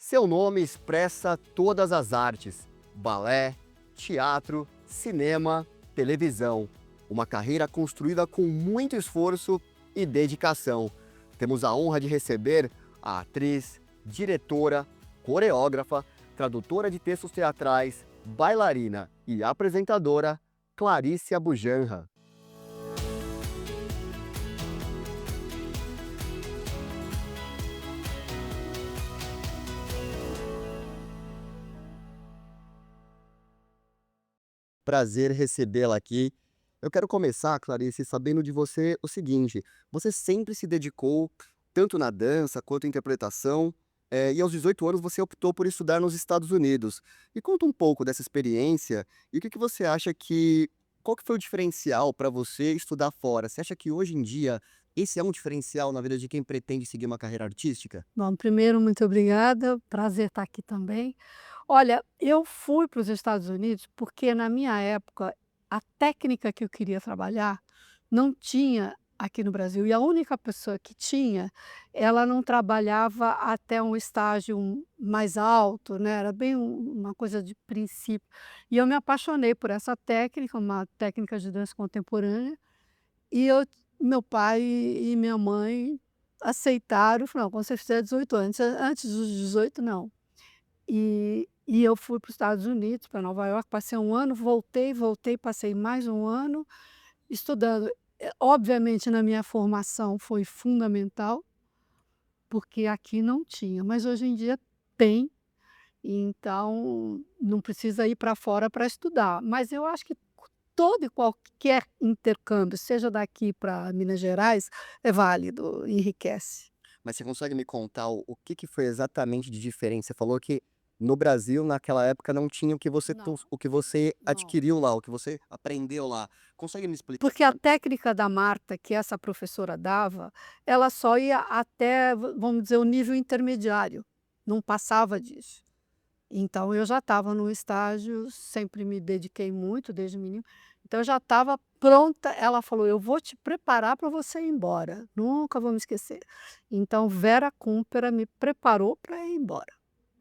Seu nome expressa todas as artes: balé, teatro, cinema, televisão. Uma carreira construída com muito esforço e dedicação. Temos a honra de receber a atriz, diretora, coreógrafa, tradutora de textos teatrais, bailarina e apresentadora Clarice Aboujanra. Prazer recebê-la aqui. Eu quero começar, Clarice, sabendo de você o seguinte: você sempre se dedicou tanto na dança quanto à interpretação, e aos 18 anos você optou por estudar nos Estados Unidos. Me conta um pouco dessa experiência e o que você acha que qual que foi o diferencial para você estudar fora? Você acha que hoje em dia esse é um diferencial na vida de quem pretende seguir uma carreira artística? Bom, primeiro, muito obrigada, prazer estar aqui também. Olha, eu fui para os Estados Unidos porque na minha época a técnica que eu queria trabalhar não tinha aqui no Brasil e a única pessoa que tinha, ela não trabalhava até um estágio mais alto, né, era bem uma coisa de princípio. E eu me apaixonei por essa técnica, uma técnica de dança contemporânea, e meu pai e minha mãe aceitaram, falaram: "Quando você fizer 18 anos, antes dos 18 não". E eu fui para os Estados Unidos, para Nova York, passei um ano, voltei, passei mais um ano estudando. Obviamente na minha formação foi fundamental, porque aqui não tinha, mas hoje em dia tem, então não precisa ir para fora para estudar. Mas eu acho que todo e qualquer intercâmbio, seja daqui para Minas Gerais, é válido, enriquece. Mas você consegue me contar o que foi exatamente de diferente? Você falou que no Brasil, naquela época, não tinha Não, o que você não. adquiriu lá, o que você aprendeu lá. Consegue me explicar? Porque a técnica da Marta que essa professora dava, ela só ia até, vamos dizer, o nível intermediário, não passava disso. Então eu já estava no estágio, sempre me dediquei muito desde menino, então eu já estava pronta. Ela falou: "Eu vou te preparar para você ir embora, nunca vou me esquecer". Então Vera Kúmpera me preparou para ir embora.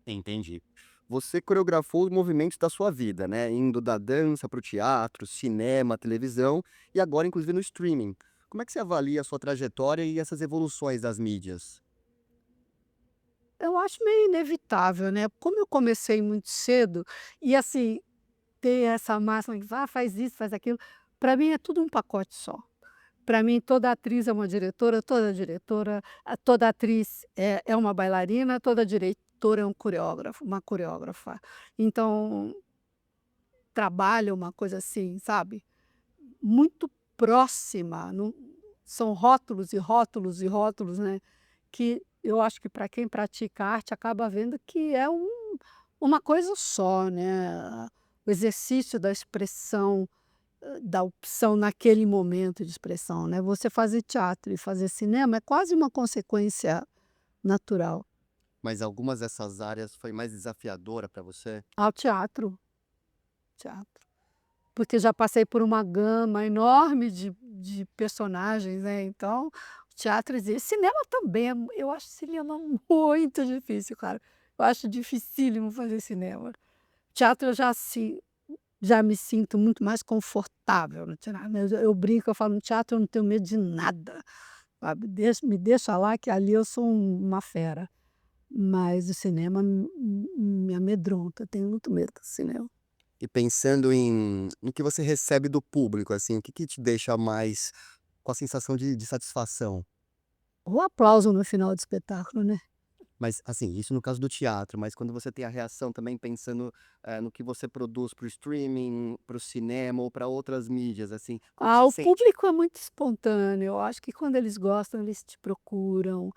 Entendi. Você coreografou os movimentos da sua vida, né? Indo da dança para o teatro, cinema, televisão e agora, inclusive, no streaming. Como é que você avalia a sua trajetória e essas evoluções das mídias? Eu acho meio inevitável, né, como eu comecei muito cedo e, assim, ter essa máxima que faz isso, faz aquilo, para mim é tudo um pacote só. Para mim toda atriz é uma diretora, toda diretora, toda atriz é uma bailarina, toda diretora é um coreógrafo, uma coreógrafa. Então, trabalho é uma coisa assim, sabe, muito próxima, não são rótulos e rótulos e rótulos, né, que eu acho que para quem pratica arte acaba vendo que é uma coisa só, né, o exercício da expressão, da opção naquele momento de expressão, né. Você fazer teatro e fazer cinema é quase uma consequência natural. Mas algumas dessas áreas foi mais desafiadora para você? Ao teatro, porque já passei por uma gama enorme de personagens, né, então o teatro existe. Cinema também eu acho cinema muito difícil, cara. Eu acho dificílimo fazer cinema. Teatro eu já me sinto muito mais confortável no teatro, né, eu brinco, eu falo: "No teatro eu não tenho medo de nada, sabe, me deixa lá que ali eu sou uma fera". Mas o cinema me amedronta, tenho muito medo do cinema. E pensando no que você recebe do público, assim, o que que te deixa mais com a sensação de satisfação? O aplauso no final do espetáculo, né. Mas, assim, isso no caso do teatro, mas quando você tem a reação também pensando, no que você produz para o streaming, para o cinema ou para outras mídias, assim, como que Ah, você o sente? público é muito espontâneo, eu acho que quando eles gostam, eles te procuram,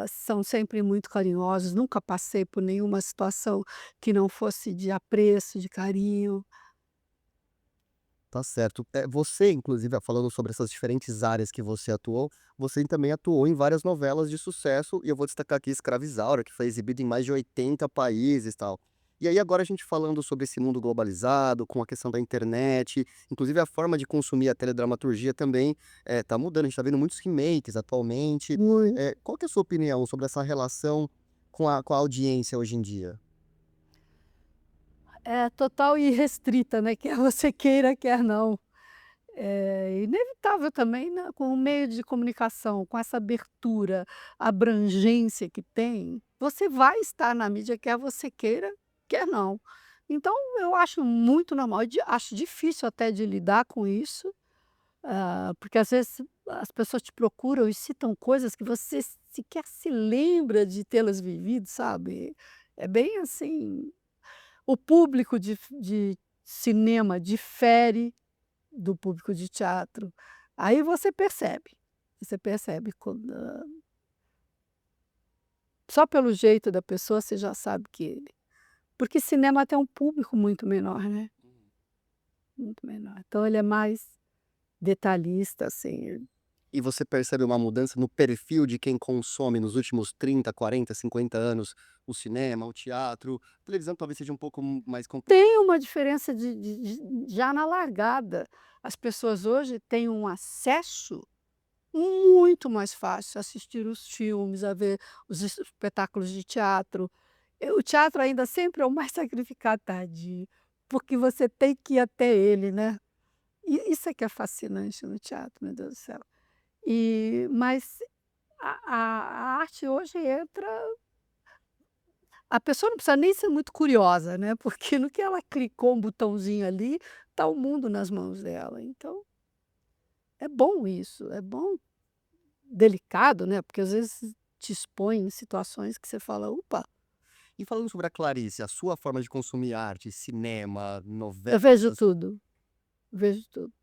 são sempre muito carinhosos, nunca passei por nenhuma situação que não fosse de apreço, de carinho. Tá certo. Você, inclusive, falando sobre essas diferentes áreas que você atuou, você também atuou em várias novelas de sucesso, e eu vou destacar aqui Escravizaura, que foi exibida em mais de 80 países, e tal. E aí agora a gente falando sobre esse mundo globalizado, com a questão da internet, inclusive a forma de consumir a teledramaturgia também, tá mudando, a gente tá vendo muitos remakes atualmente. Mui Qual que é a sua opinião sobre essa relação com a audiência hoje em dia? É total e irrestrita, né, quer você queira, quer não. É inevitável também, né, com o meio de comunicação, com essa abertura, abrangência que tem, você vai estar na mídia, quer você queira, quer não. Então eu acho muito normal e acho difícil até de lidar com isso, porque às vezes as pessoas te procuram e citam coisas que você sequer se lembra de tê-las vivido, sabe. É bem assim, o público de cinema difere do público de teatro. Aí você percebe quando só pelo jeito da pessoa você já sabe que porque cinema tem um público muito menor, né, muito menor. Então ele é mais detalhista, assim. E você percebe uma mudança no perfil de quem consome nos últimos 30, 40, 50 anos o cinema, o teatro? A televisão talvez seja um pouco mais Tem uma diferença de já na largada. As pessoas hoje têm um acesso muito mais fácil a assistir os filmes, a ver os espetáculos de teatro. O teatro ainda sempre é o mais sacrificado, tadinho, porque você tem que ir até ele, né. E isso é que é fascinante no teatro, meu Deus do céu. Mas a arte hoje entra, a pessoa não precisa nem ser muito curiosa, né, porque no que ela clicou um botãozinho ali, está o mundo nas mãos dela. Então, é bom isso, é bom, delicado, né, porque às vezes te expõe em situações que você fala: "Opa". E falando sobre a Clarice, a sua forma de consumir arte, cinema, Eu novelas, vejo tudo, vejo tudo.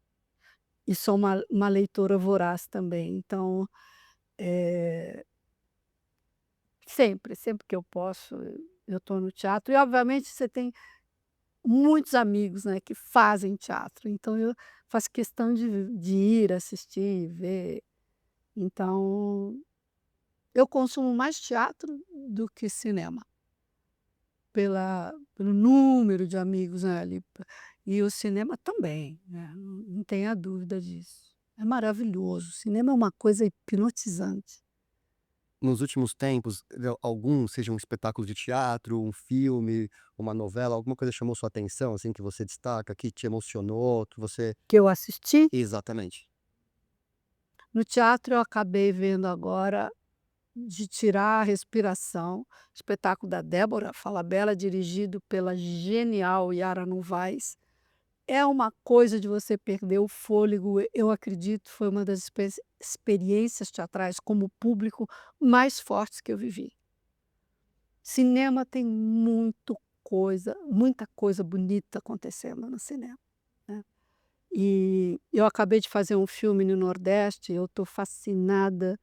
E sou uma leitora voraz também, então, eh, sempre que eu posso, eu estou no teatro e obviamente você tem muitos amigos, né, que fazem teatro, então eu faço questão de ir assistir, ver. Então, eu consumo mais teatro do que cinema, pelo número de amigos, né, ali, e o cinema também, né, não tenha dúvida disso. É maravilhoso, o cinema é uma coisa hipnotizante. nos últimos tempos, algum, seja um espetáculo de teatro, um filme, uma novela, alguma coisa chamou sua atenção, assim, que você destaca, que te emocionou, que você Que eu assisti, exatamente. no teatro eu acabei vendo agora De Tirar a Respiração, espetáculo da Débora Falabella, dirigido pela genial Yara Novaes. É uma coisa de você perder o fôlego, eu acredito, foi uma das experiências teatrais como público mais fortes que eu vivi. Cinema tem muita coisa bonita acontecendo no cinema, né. E eu acabei de fazer um filme no Nordeste, eu estou fascinada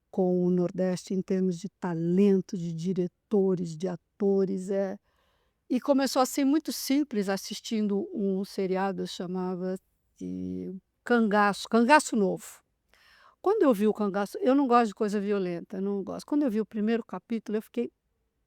com o Nordeste em termos de talento, de diretores, de atores, e começou assim muito simples, assistindo um seriado, chamava-se Cangaço Novo. Quando eu vi o Cangaço, eu não gosto de coisa violenta, eu não gosto. Quando eu vi o primeiro capítulo, eu fiquei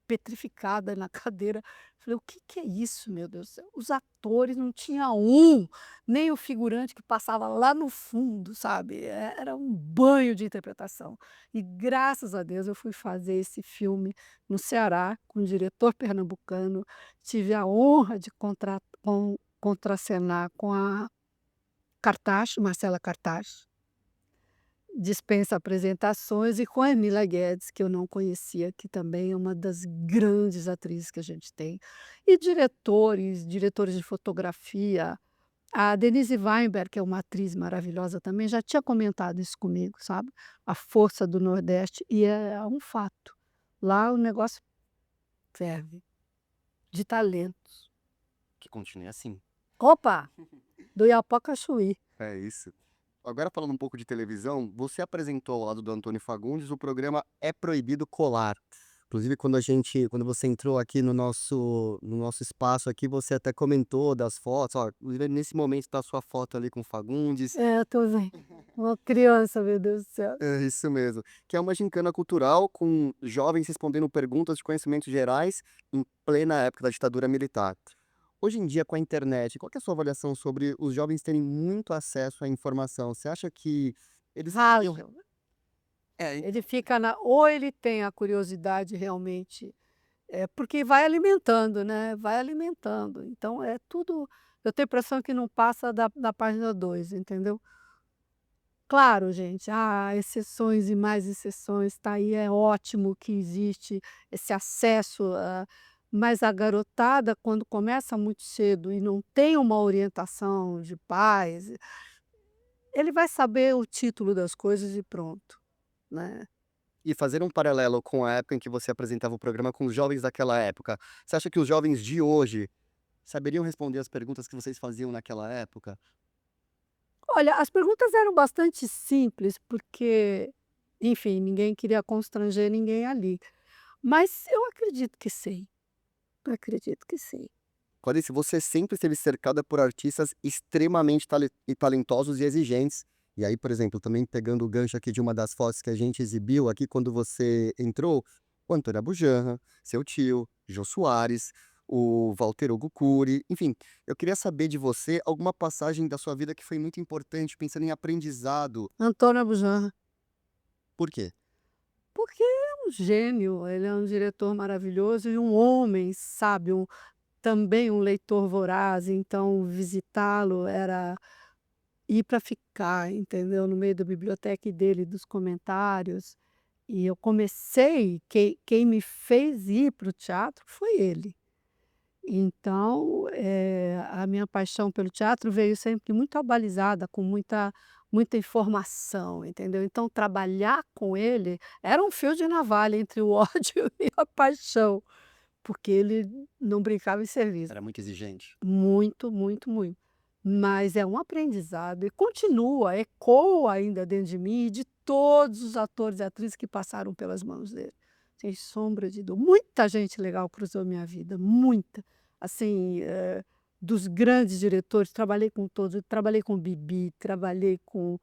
petrificada na cadeira, falei: "O que que é isso, meu Deus do céu?". Os atores, não tinha um, nem o figurante que passava lá no fundo, sabe, era um banho de interpretação. E graças a Deus eu fui fazer esse filme no Ceará, com um diretor pernambucano, tive a honra de contracenar com a Cartaz, Marcela Cartaz. Dispensa apresentações, e com a Emília Guedes, que eu não conhecia, que também é uma das grandes atrizes que a gente tem, e diretores de fotografia. A Denise Weinberg, que é uma atriz maravilhosa também, já tinha comentado isso comigo, sabe, a força do Nordeste, e é um fato. Lá o negócio ferve, de talentos. Que continue assim. Opa, do Iapoca Chuí. É isso. Agora falando um pouco de televisão, você apresentou ao lado do Antônio Fagundes o programa É Proibido Colar. Inclusive quando você entrou aqui no nosso espaço aqui, você até comentou das fotos, ó, inclusive nesse momento está a sua foto ali com o Fagundes. É, eu tô vendo. Uma criança, meu Deus do céu. É isso mesmo, que é uma gincana cultural com jovens respondendo perguntas de conhecimentos gerais em plena época da ditadura militar. Hoje em dia, com a internet, qual que é a sua avaliação sobre os jovens terem muito acesso à informação? Você acha que eles teriam Raso. É, Ele fica na ou ele tem a curiosidade realmente, porque vai alimentando, né, vai alimentando. Então é tudo eu tenho a impressão que não passa da página 2, entendeu. Claro, gente, há exceções e mais exceções, tá aí, é ótimo que existe esse acesso, mas a garotada quando começa muito cedo e não tem uma orientação de pais, ele vai saber o título das coisas e pronto, né. e fazer um paralelo com a época em que você apresentava o programa com os jovens daquela época, você acha que os jovens de hoje saberiam responder as perguntas que vocês faziam naquela época? Olha, as perguntas eram bastante simples, porque, enfim, ninguém queria constranger ninguém ali, mas eu acredito que sim, acredito que sim. Clarice, você sempre esteve cercada por artistas extremamente talentosos e exigentes. E aí, por exemplo, também pegando o gancho aqui de uma das fotos que a gente exibiu aqui quando você entrou, o Antônio Abujamra, seu tio, Jô Soares, o Walter Hugo Cury, enfim, eu queria saber de você alguma passagem da sua vida que foi muito importante, pensando em aprendizado. Antônio Abujamra, Por quê? porque é um gênio, ele é um diretor maravilhoso e um homem sábio, também um leitor voraz, então visitá-lo era ir para ficar, entendeu, no meio da biblioteca dele, dos comentários. E eu comecei quem me fez ir para o teatro foi ele. Então, a minha paixão pelo teatro veio sempre muito abalizada, com muita informação, entendeu. Então trabalhar com ele era um fio de navalha entre o ódio e a paixão, porque ele não brincava em serviço. Era muito exigente. Muito, muito, muito. Mas é um aprendizado e continua, ecoa ainda dentro de mim e de todos os atores e atrizes que passaram pelas mãos dele, sem sombra de dúvida. Muita gente legal cruzou minha vida, muita. Assim, dos grandes diretores, trabalhei com todos, trabalhei com Bibi, trabalhei com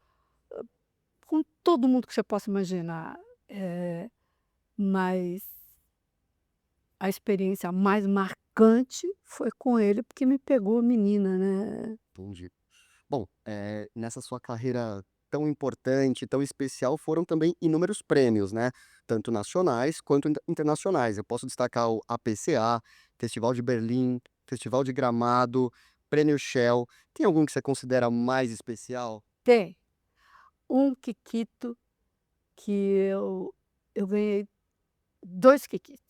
todo mundo que você possa imaginar, mas a experiência mais marcante foi com ele, porque me pegou menina, né. Entendi. Bom, nessa sua carreira tão importante, tão especial, foram também inúmeros prêmios, né, tanto nacionais quanto internacionais. Eu posso destacar o APCA, Festival de Berlim, Festival de Gramado, Prêmio Shell. Tem algum que você considera mais especial? Tem. Um Kikito que eu ganhei 2 Kikitos.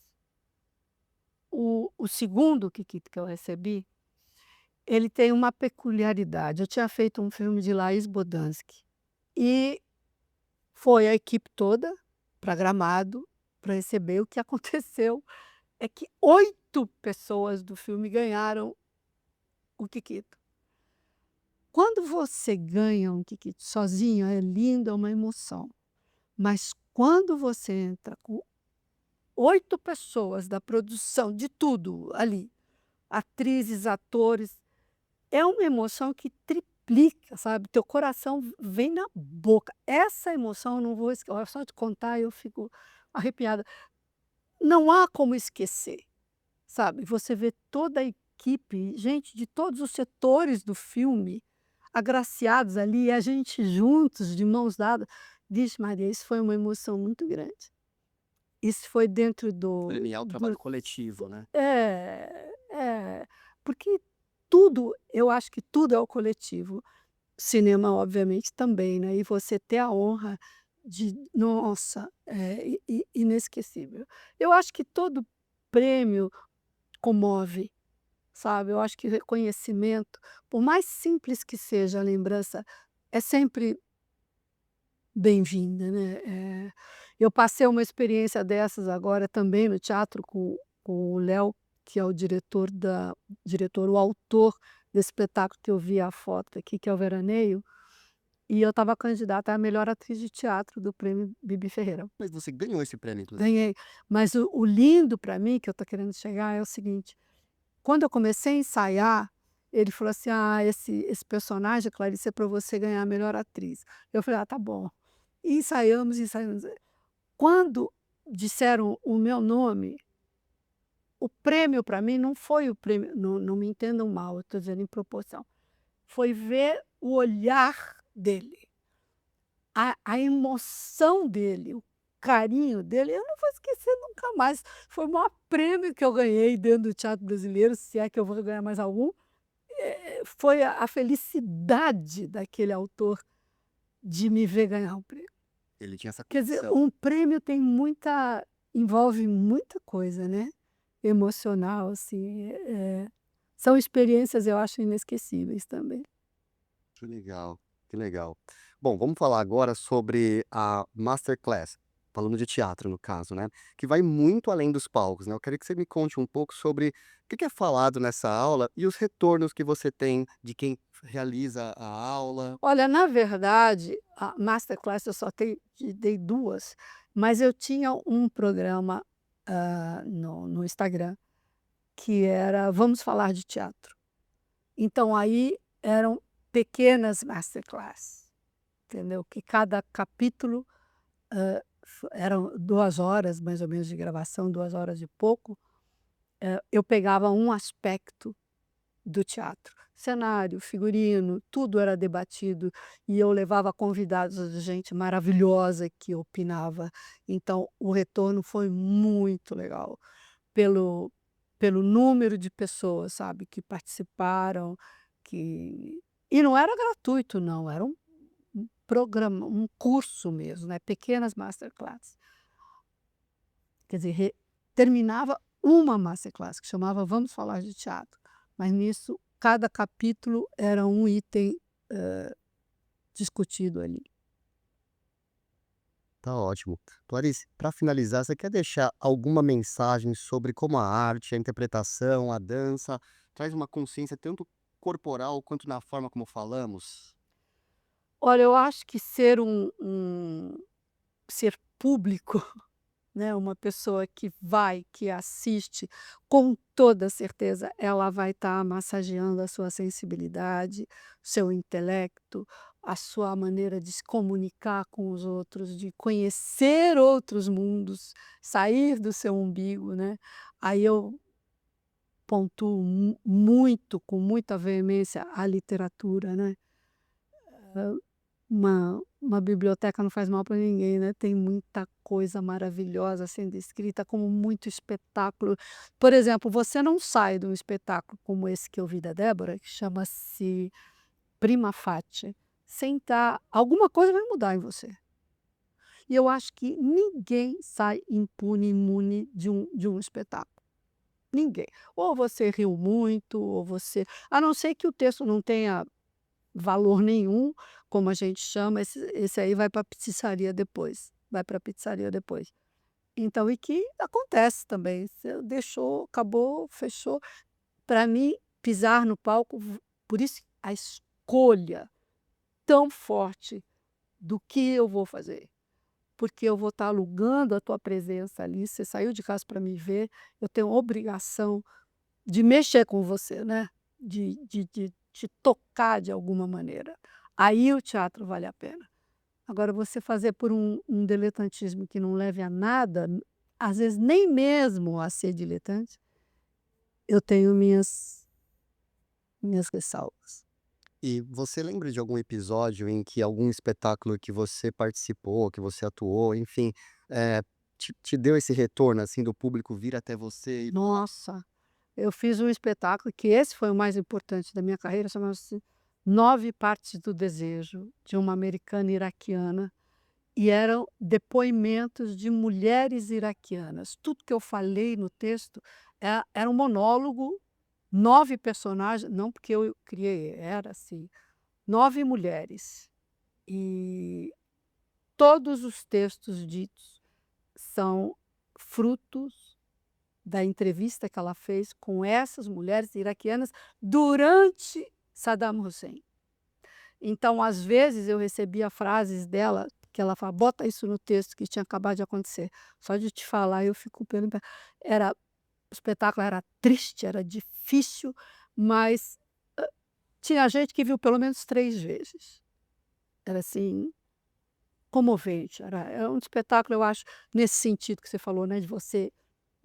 O segundo Kikito que eu recebi, ele tem uma peculiaridade. Eu tinha feito um filme de Laís Bodansky e foi a equipe toda para Gramado para receber. O que aconteceu é que 8 pessoas do filme ganharam o Kikito. Quando você ganha um Kikito sozinho, é lindo, é uma emoção, mas quando você entra com 8 pessoas da produção, de tudo ali, atrizes, atores, é uma emoção que triplica, sabe, teu coração vem na boca. Essa emoção eu não vou esque olha, só de contar eu fico arrepiada. Não há como esquecer, sabe, você vê toda a equipe, gente de todos os setores do filme, agraciados ali, e a gente juntos, de mãos dadas. Vixe Maria, isso foi uma emoção muito grande. Isso foi dentro Premiar o trabalho coletivo, né. é, porque tudo eu acho que tudo é o coletivo. Cinema, obviamente, também, né, e você ter a honra de nossa, inesquecível. Eu acho que todo prêmio comove, sabe, eu acho que reconhecimento, por mais simples que seja a lembrança, é sempre bem-vinda, né, eu passei uma experiência dessas agora também no teatro com o Léo, que é o autor desse espetáculo que eu vi a foto aqui, que é o Veraneio, e eu estava candidata a melhor atriz de teatro do prêmio Bibi Ferreira. Mas você ganhou esse prêmio, inclusive. Ganhei, mas o lindo para mim, que eu estou querendo chegar, é o seguinte: quando eu comecei a ensaiar, ele falou assim: "Ah, esse personagem, Clarice, é para você ganhar a melhor atriz". Eu falei: "Ah, tá bom". E ensaiamos, ensaiamos. Quando disseram o meu nome, o prêmio para mim não foi o prêmio, não me entendam mal, eu estou dizendo em proporção, foi ver o olhar dele. a emoção dele, o carinho dele, eu não vou esquecer nunca mais. Foi o maior prêmio que eu ganhei dentro do teatro brasileiro, se é que eu vou ganhar mais algum, foi a felicidade daquele autor de me ver ganhar um prêmio. Ele tinha essa Quer dizer, condição. um prêmio tem muita envolve muita coisa, né, emocional, assim, são experiências, eu acho, inesquecíveis também. Que legal, que legal. Bom, vamos falar agora sobre a masterclass, falando de teatro no caso, né, que vai muito além dos palcos, né. Eu quero que você me conte um pouco sobre o que é falado nessa aula e os retornos que você tem de quem realiza a aula. Olha, na verdade, a masterclass eu só dei 2, mas eu tinha um programa, no Instagram, que era "Vamos falar de teatro". Então aí eram pequenas masterclass, entendeu, que cada capítulo, eram 2 horas mais ou menos de gravação, 2 horas e pouco, eu pegava um aspecto do teatro. Cenário, figurino, tudo era debatido e eu levava convidados de gente maravilhosa que opinava. Então o retorno foi muito legal, pelo número de pessoas, sabe, que participaram, que e não era gratuito não, era um programa, um curso mesmo, né, pequenas masterclass. Quer dizer, terminava uma masterclass que chamava "Vamos falar de teatro", mas nisso cada capítulo era um item, discutido ali. Tá ótimo. Clarice, para finalizar, você quer deixar alguma mensagem sobre como a arte, a interpretação, a dança traz uma consciência tanto corporal quanto na forma como falamos? Olha, eu acho que ser ser público, né, uma pessoa que vai, que assiste, com toda certeza ela vai estar massageando a sua sensibilidade, seu intelecto, a sua maneira de se comunicar com os outros, de conhecer outros mundos, sair do seu umbigo, né. Aí eu pontuo muito, com muita veemência, a literatura, né. Uma biblioteca não faz mal para ninguém, né, tem muita coisa maravilhosa sendo escrita, como muito espetáculo. Por exemplo, você não sai de um espetáculo como esse que eu vi da Débora, que chama-se Prima Facie, sem estar alguma coisa vai mudar em você. E eu acho que ninguém sai impune, imune de um espetáculo, ninguém. Ou você riu muito, ou você a não ser que o texto não tenha valor nenhum, como a gente chama, esse aí vai para a pizzaria depois, vai para a pizzaria depois. Então e que acontece também, você deixou, acabou, fechou. Para mim, pisar no palco, por isso a escolha tão forte do que eu vou fazer, porque eu vou estar alugando a tua presença ali, você saiu de casa para me ver, eu tenho obrigação de mexer com você, né, de te tocar de alguma maneira. Aí o teatro vale a pena. Agora você fazer por um diletantismo que não leve a nada, às vezes nem mesmo a ser diletante, eu tenho minhas ressalvas. E você lembra de algum episódio em que algum espetáculo que você participou, que você atuou, enfim, eh, te deu esse retorno, assim, do público vir até você? Nossa, eu fiz um espetáculo que esse foi o mais importante da minha carreira, chamava-se Nove Partes do Desejo, de uma americana iraquiana. E eram depoimentos de mulheres iraquianas. Tudo que eu falei no texto era um monólogo, 9 personagens, não porque eu criei, era assim, 9 mulheres. E todos os textos ditos são frutos da entrevista que ela fez com essas mulheres iraquianas durante Saddam Hussein. Então, às vezes, eu recebia frases dela que ela fala: "Bota isso no texto que tinha acabado de acontecer". Só de te falar eu fico pelo era o espetáculo era triste, era difícil, mas, tinha gente que viu pelo menos 3 vezes. Era, assim, comovente, é um espetáculo, eu acho, nesse sentido que você falou, né, de você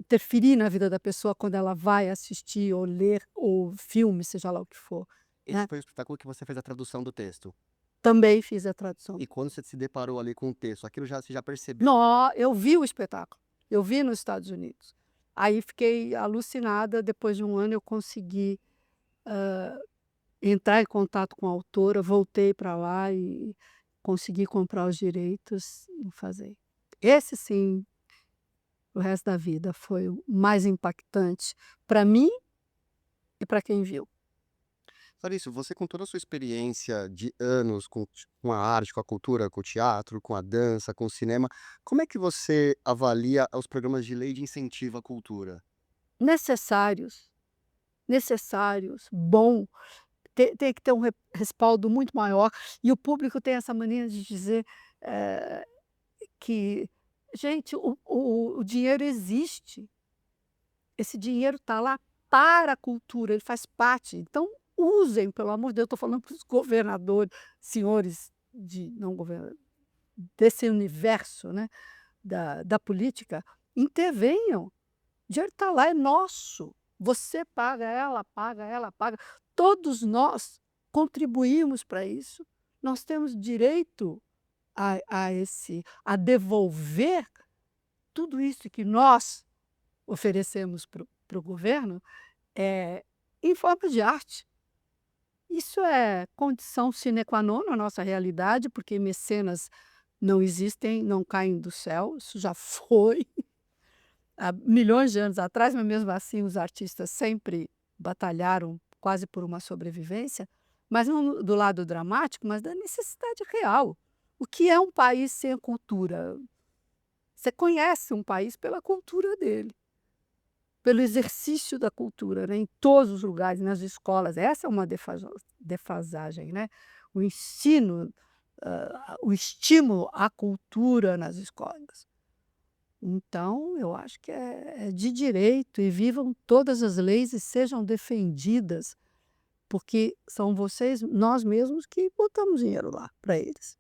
interferir na vida da pessoa quando ela vai assistir ou ler ou filme, seja lá o que for, Esse né. foi o espetáculo que você fez a tradução do texto? também fiz a tradução. E quando você se deparou ali com o texto, aquilo já você já percebeu. Nó eu vi o espetáculo, eu vi nos Estados Unidos. Aí fiquei alucinada, depois de um ano eu consegui, entrar em contato com a autora, voltei para lá e consegui comprar os direitos e fazer. Esse sim, o resto da vida foi o mais impactante para mim e para quem viu. Clarice, você com toda a sua experiência de anos com a arte, com a cultura, com o teatro, com a dança, com o cinema, como é que você avalia os programas de lei de incentivo à cultura? Necessários, necessários, bom, tem que ter um respaldo muito maior, e o público tem essa mania de dizer, eh, que gente, o dinheiro existe, esse dinheiro está lá para a cultura, ele faz parte, então usem, pelo amor de Deus, estou falando para os governadores, senhores de não governa desse universo, né, da política, intervenham. O dinheiro está lá, é nosso. Você paga, ela paga, ela paga. Todos nós contribuímos para isso. Nós temos direito a devolver tudo isso que nós oferecemos para o governo, em forma de arte. Isso é condição sine qua non na nossa realidade, porque mecenas não existem, não caem do céu, isso já foi há milhões de anos atrás, mas mesmo assim os artistas sempre batalharam quase por uma sobrevivência, mas não do lado dramático, mas da necessidade real. O que é um país sem a cultura? Você conhece um país pela cultura dele, pelo exercício da cultura, né, em todos os lugares, nas escolas. Essa é uma defasagem, né? O ensino, o estímulo à cultura nas escolas. Então, eu acho que é de direito, e vivam todas as leis e sejam defendidas, porque são vocês, nós mesmos, que botamos dinheiro lá para eles.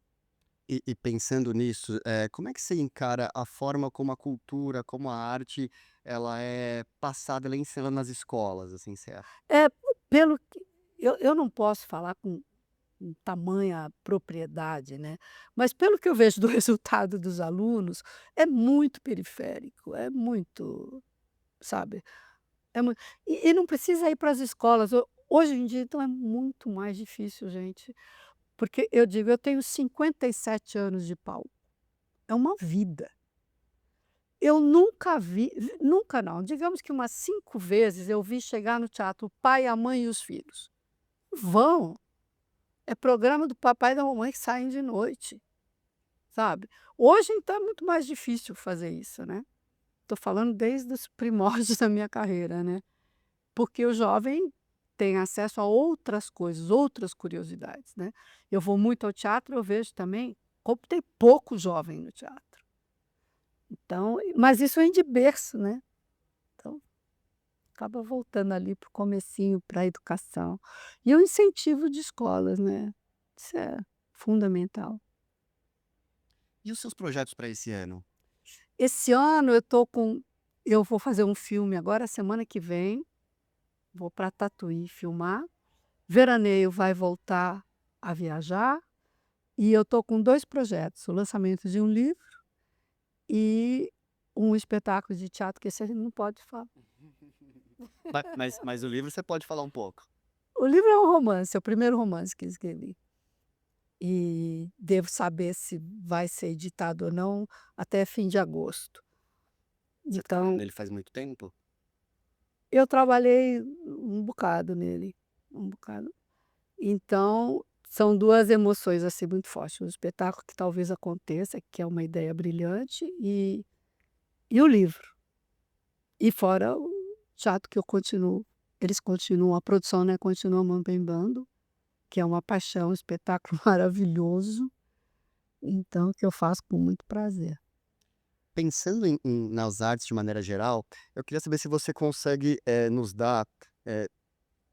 E pensando nisso, como é que você encara a forma como a cultura, como a arte, ela é passada, ela é ensinada nas escolas, assim, você acha? É, pelo que eu não posso falar com tamanha propriedade, né, mas pelo que eu vejo do resultado dos alunos, é muito periférico, é muito, sabe, é mui e não precisa ir para as escolas. Hoje em dia, então, é muito mais difícil, gente, porque eu digo, eu tenho 57 anos de palco, é uma vida. Eu nunca vi, nunca não, digamos que umas 5 vezes eu vi chegar no teatro o pai, a mãe e os filhos. Vão, é programa do papai e da mamãe que saem de noite, sabe. Hoje, então, é muito mais difícil fazer isso, né. Estou falando desde os primórdios da minha carreira, né. Porque o jovem tem acesso a outras coisas, outras curiosidades, né. Eu vou muito ao teatro, eu vejo também como tem pouco jovem no teatro. Então, mas isso vem de berço, né. Então, acaba voltando ali para o comecinho, para a educação. E o incentivo de escolas, né. Isso é fundamental. E os seus projetos para esse ano? Esse ano eu vou fazer um filme agora semana que vem, vou para Tatuí filmar. Veraneio vai voltar a viajar. E eu estou com 2 projetos, o lançamento de um livro e um espetáculo de teatro, que esse a gente não pode falar. Mas o livro você pode falar um pouco? O livro é um romance, é o primeiro romance que eu escrevi. E devo saber se vai ser editado ou não até fim de agosto. Você tá Então, nele faz muito tempo? eu trabalhei um bocado nele, um bocado. Então, são 2 emoções, assim, muito fortes, o espetáculo que talvez aconteça, que é uma ideia brilhante, e o livro. E fora o teatro que eu continuo, eles continuam, a produção, né, continua mambembando, que é uma paixão, um espetáculo maravilhoso, então que eu faço com muito prazer. Pensando nas artes de maneira geral, eu queria saber se você consegue, nos dar, eh,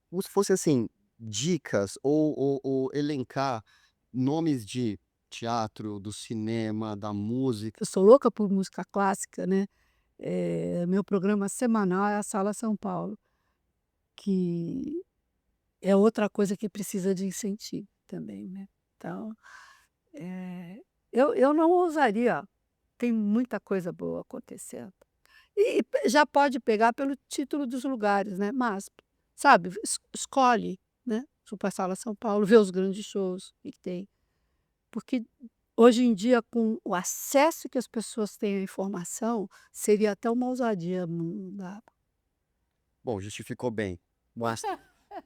como se fosse, assim, dicas ou elencar nomes de teatro, do cinema, da música. Eu sou louca por música clássica, né, meu programa semanal é a Sala São Paulo, que é outra coisa que precisa de incentivo também, né. Então, eu não ousaria, tem muita coisa boa acontecendo. E já pode pegar pelo título dos lugares, né, mas, sabe, escolhe, né, Supersala São Paulo, vê os grandes shows que tem, porque hoje em dia com o acesso que as pessoas têm à informação, seria até uma ousadia mudar. Bom, justificou bem. Mas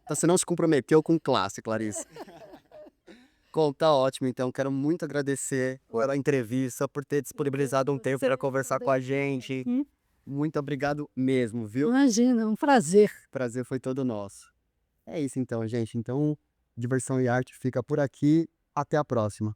você não se comprometeu com classe, Clarice. Bom, tá ótimo então, quero muito agradecer pela entrevista, por ter disponibilizado um tempo para conversar com a gente. Hum, Muito obrigado mesmo, viu? imagina, um prazer. Prazer foi todo nosso. É isso então, gente. Então, Diversão e Arte fica por aqui. Até a próxima.